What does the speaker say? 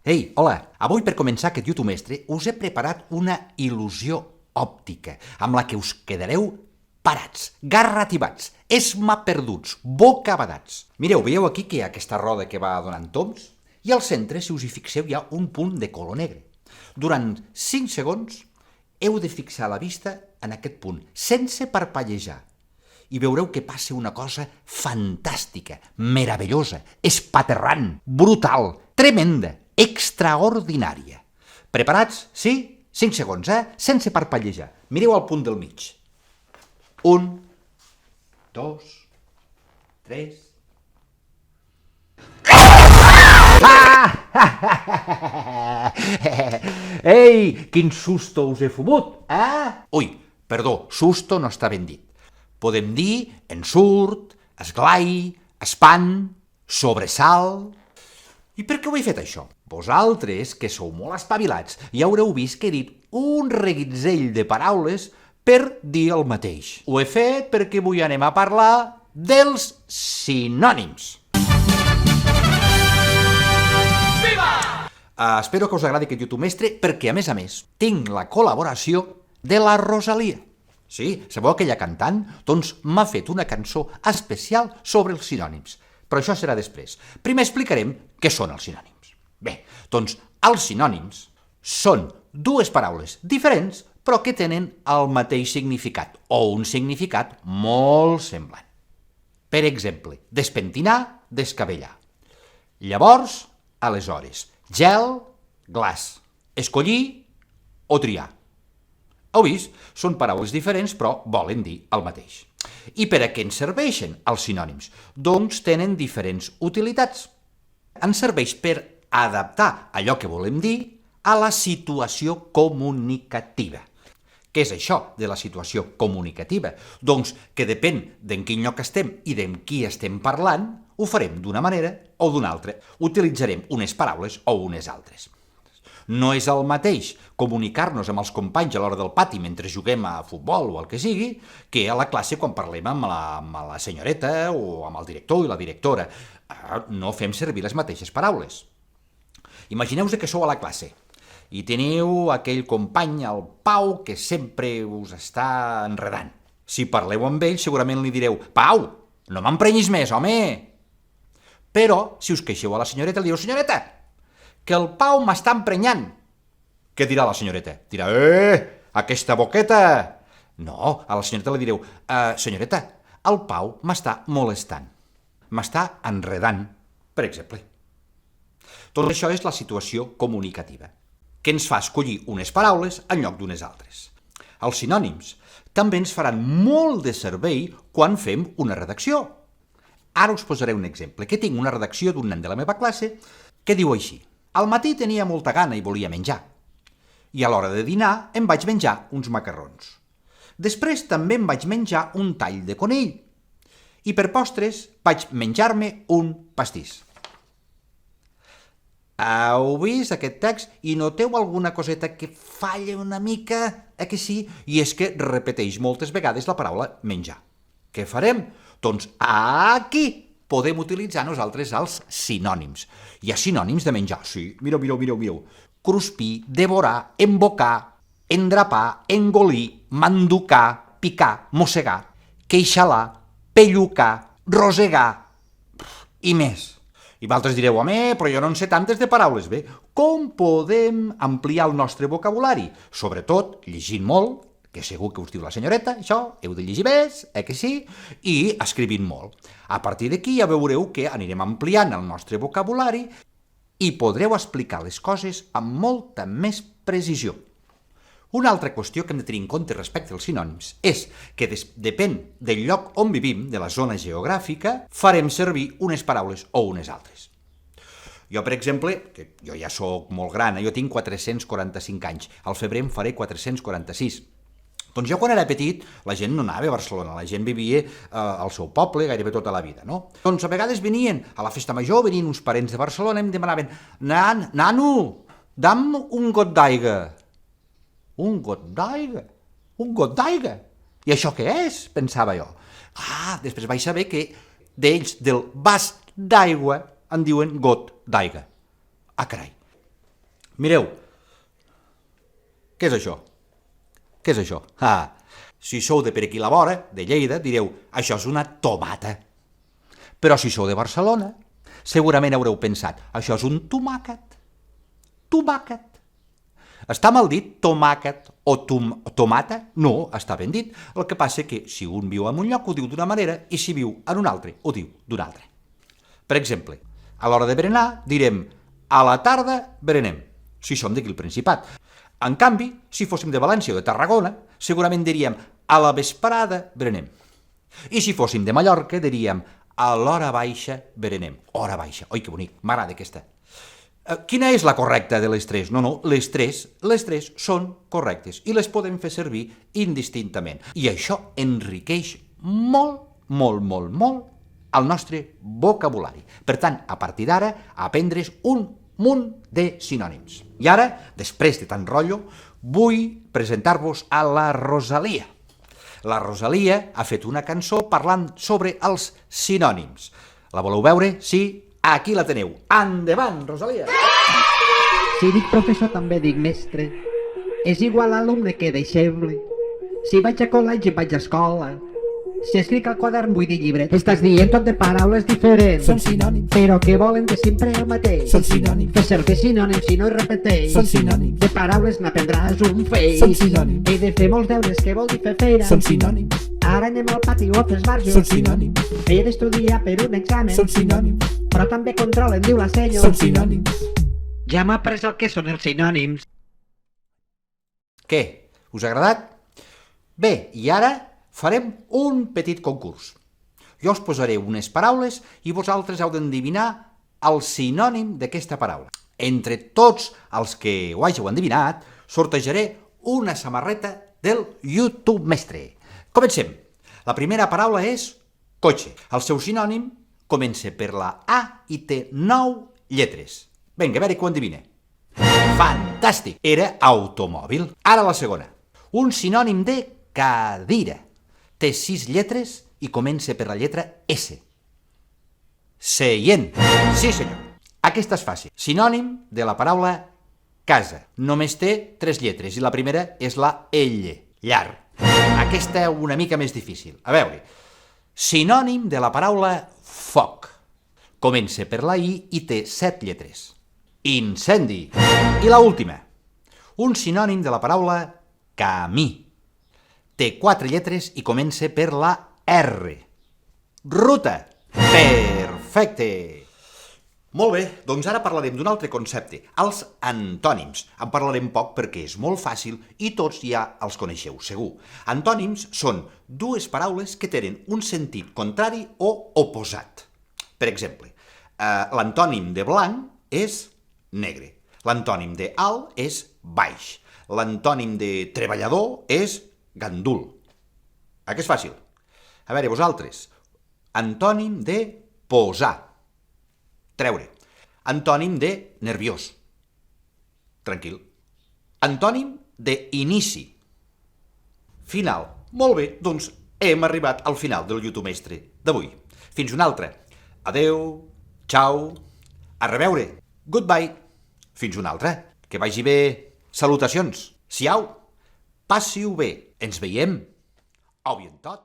Ei, hola! Avui per començar aquest YouTube Mestre us he preparat una il·lusió òptica amb la que us quedareu parats, garratibats, esmaperduts, bocabadats. Mireu, veieu aquí que hi ha aquesta roda que va donant tombs? I al centre, si us hi fixeu, hi ha un punt de color negre. Durant 5 segons heu de fixar la vista en aquest punt, sense parpellejar. I veureu que passa una cosa fantàstica, meravellosa, espaterrant, brutal, tremenda, extraordinària. Preparats? Sí? 5 segons, Sense parpellejar. Mireu al punt del mig. 1, 2, 3... Ei, quin susto us he fumut, Ui, perdó, susto no està ben dit. Podem dir ensurt, esglai, espant, sobresalt... I per què ho he fet això? Vosaltres, que sou molt espavilats, ja haureu vist que he dit un reguitzell de paraules per dir el mateix. Ho he fet perquè avui anem a parlar dels sinònims. Espero que us agradi aquest YouTube Mestre perquè, a més, tinc la col·laboració de la Rosalia. Sí, sabeu aquella cantant? Doncs m'ha fet una cançó especial sobre els sinònims. Però això serà després. Primer explicarem què són els sinònims. Bé, doncs els sinònims són dues paraules diferents però que tenen el mateix significat o un significat molt semblant. Per exemple, despentinar, descabellar. Llavors, aleshores, gel, glaç, escollir o triar. Heu vist? Són paraules diferents, però volen dir el mateix. I per a què ens serveixen els sinònims? Doncs tenen diferents utilitats. Ens serveix per adaptar allò que volem dir a la situació comunicativa. Què és això de la situació comunicativa? Doncs que depèn d'en quin lloc estem i d'en qui estem parlant, ho farem d'una manera o d'una altra. Utilitzarem unes paraules o unes altres. No és el mateix comunicar-nos amb els companys a l'hora del pati mentre juguem a futbol o el que sigui, que a la classe quan parlem amb la senyoreta o amb el director i la directora. No fem servir les mateixes paraules. Imagineu-vos que sou a la classe i teniu aquell company, el Pau, que sempre us està enredant. Si parleu amb ell, segurament li direu: «Pau, no m'emprenyis més, home!» Però, si us queixeu a la senyoreta, li diu: «Senyoreta, que el Pau m'està emprenyant». Què dirà la senyoreta? Dirà: aquesta boqueta! No, a la senyoreta li direu: «Senyoreta, el Pau m'està molestant, m'està enredant», per exemple. Tot això és la situació comunicativa, que ens fa escollir unes paraules en lloc d'unes altres. Els sinònims també ens faran molt de servei quan fem una redacció. Ara us posaré un exemple, que tinc una redacció d'un nen de la meva classe que diu així: «Al matí tenia molta gana i volia menjar. I a l'hora de dinar em vaig menjar uns macarrons. Després també em vaig menjar un tall de conill. I per postres vaig menjar-me un pastís». Heu vist aquest text i noteu alguna coseta que falla una mica? Que sí? I és que repeteix moltes vegades la paraula menjar. Què farem? Doncs aquí podem utilitzar nosaltres els sinònims. Hi ha sinònims de menjar, sí. Mireu. Cruspir, devorar, embocar, endrapar, engolir, manducar, picar, mossegar, queixalar, pellucar, rosegar i més. I vosaltres direu: «Home, però jo no en sé tantes de paraules». Bé, com podem ampliar el nostre vocabulari? Sobretot llegint molt, que segur que us diu la senyoreta, això, heu de llegir més, que sí, i escrivint molt. A partir d'aquí ja veureu que anirem ampliant el nostre vocabulari i podreu explicar les coses amb molta més precisió. Una altra qüestió que hem de tenir en compte respecte als sinònims és que depèn del lloc on vivim, de la zona geogràfica, farem servir unes paraules o unes altres. Jo, per exemple, que jo ja sóc molt gran, jo tinc 445 anys, al febrer en faré 446. Doncs jo quan era petit la gent no anava a Barcelona, la gent vivia al seu poble gairebé tota la vida, no? Doncs a vegades venien a la festa major, venien uns parents de Barcelona i em demanaven: «Nano, da'm un got d'aigua». Un got d'aigua? Un got d'aigua? I això què és? Pensava jo. Després vaig saber que d'ells, del vas d'aigua, en diuen got d'aigua. Carai. Mireu, què és això? Què és això? Si sou de per aquí la vora, de Lleida, direu, això és una tomata. Però si sou de Barcelona, segurament haureu pensat, això és un tomàquet. Tomàquet. Està mal dit tomàquet o tomata? No, està ben dit. El que passa que si un viu en un lloc ho diu d'una manera i si viu en un altre ho diu d'una altra. Per exemple, a l'hora de berenar direm a la tarda berenem, si som d'aquí el Principat. En canvi, si fóssim de València o de Tarragona, segurament diríem a la vesprada berenem. I si fóssim de Mallorca diríem a l'hora baixa berenem. Hora baixa. Oi, que bonic, m'agrada aquesta. Quina és la correcta de les tres? No, les tres són correctes i les podem fer servir indistintament. I això enriqueix molt, molt, molt, molt el nostre vocabulari. Per tant, a partir d'ara, aprendre's un munt de sinònims. I ara, després de tant rotllo, vull presentar-vos a la Rosalia. La Rosalia ha fet una cançó parlant sobre els sinònims. La voleu veure? Sí? Aquí la teniu. Endavant, Rosalia! Si dic professor també dic mestre. És igual alumne que deixeble. Si vaig a col·legi vaig a escola. Si escric al quadern vull dir llibret. Estàs dient tot de paraules diferents. Són sinònims. Però que volen de sempre el mateix. Són sinònims. Fer servir sinònims si no es repeteix. Són sinònims. De paraules n'aprendràs un feix. Són sinònims. He de fer molts deures, que vol dir fer feina. Són sinònims. Ara anem al pati o a fer esbarjo. Són sinònims. He d'estudiar per un examen. Són sinònims. Però també controlen, diu la senyo. Són sinònims. Ja m'ha après el que són els sinònims. Què? Us ha agradat? Bé, i ara farem un petit concurs. Jo us posaré unes paraules i vosaltres heu d'endevinar el sinònim d'aquesta paraula. Entre tots els que ho hàgiu endevinat, sortejaré una samarreta del YouTube Mestre. Comencem. La primera paraula és cotxe. El seu sinònim comença per la A i té 9 lletres. Vinga, a veure que ho endevine. Fantàstic! Era automòbil. Ara la segona. Un sinònim de cadira. Té 6 lletres i comença per la lletra S. Seient. Sí, senyor. Aquesta és fàcil. Sinònim de la paraula casa. Només té 3 lletres i la primera és la L. Llar. Aquesta una mica més difícil. A veure. Sinònim de la paraula foc. Comença per la I i té 7 lletres. Incendi. I la última. Un sinònim de la paraula camí. Té 4 lletres i comença per la R. Ruta. Perfecte. Molt bé, doncs ara parlarem d'un altre concepte, els antònims. En parlarem poc perquè és molt fàcil i tots ja els coneixeu, segur. Antònims són dues paraules que tenen un sentit contrari o oposat. Per exemple, l'antònim de blanc és negre. L'antònim de alt és baix. L'antònim de treballador és gandul. Que és fàcil? A veure, vosaltres. Antònim de posar. Treure. Antònim de nerviós. Tranquil. Antònim d'inici. Final. Molt bé, doncs hem arribat al final del YouTube Mestre d'avui. Fins una altra. Adeu, ciao, a reveure, goodbye. Fins una altra. Que vagi bé. Salutacions. Siau. Passi-ho bé. Ens veiem. Au, i en tot.